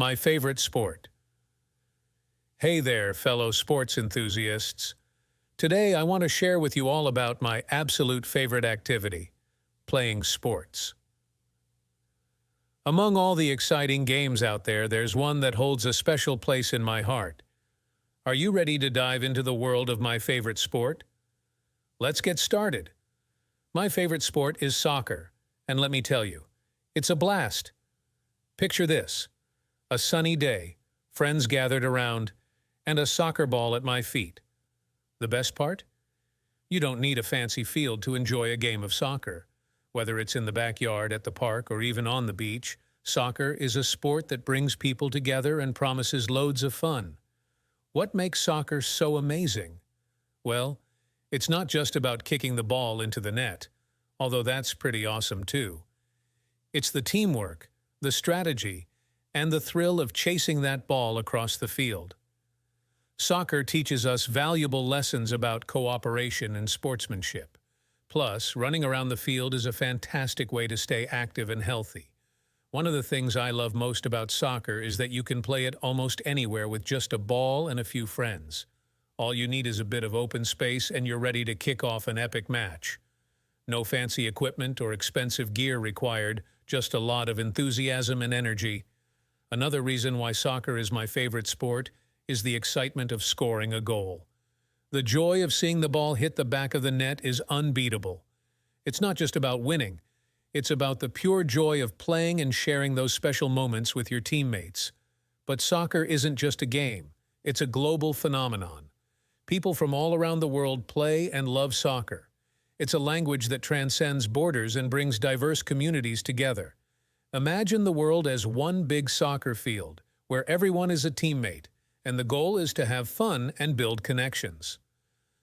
My favorite sport. Hey there, fellow sports enthusiasts. Today I want to share with you all about my absolute favorite activity, playing sports. Among all the exciting games out there, there's one that holds a special place in my heart. Are you ready to dive into the world of my favorite sport? Let's get started. My favorite sport is soccer, and let me tell you, it's a blast. Picture this: a sunny day, friends gathered around, and a soccer ball at my feet. The best part? You don't need a fancy field to enjoy a game of soccer. Whether it's in the backyard, at the park, or even on the beach, soccer is a sport that brings people together and promises loads of fun. What makes soccer so amazing? Well, it's not just about kicking the ball into the net, although that's pretty awesome too. It's the teamwork, the strategy, and the thrill of chasing that ball across the field. Soccer teaches us valuable lessons about cooperation and sportsmanship. Plus, running around the field is a fantastic way to stay active and healthy. One of the things I love most about soccer is that you can play it almost anywhere with just a ball and a few friends. All you need is a bit of open space and you're ready to kick off an epic match. No fancy equipment or expensive gear required, just a lot of enthusiasm and energy. Another reason why soccer is my favorite sport is the excitement of scoring a goal. The joy of seeing the ball hit the back of the net is unbeatable. It's not just about winning. It's about the pure joy of playing and sharing those special moments with your teammates. But soccer isn't just a game. It's a global phenomenon. People from all around the world play and love soccer. It's a language that transcends borders and brings diverse communities together. Imagine the world as one big soccer field, where everyone is a teammate, and the goal is to have fun and build connections.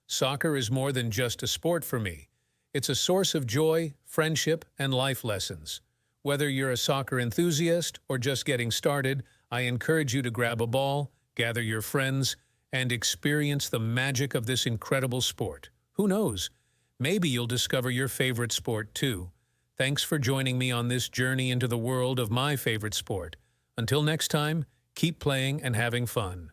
Soccer is more than just a sport for me. It's a source of joy, friendship, and life lessons. Whether you're a soccer enthusiast or just getting started, I encourage you to grab a ball, gather your friends, and experience the magic of this incredible sport. Who knows? Maybe you'll discover your favorite sport too. Thanks for joining me on this journey into the world of my favorite sport. Until next time, keep playing and having fun.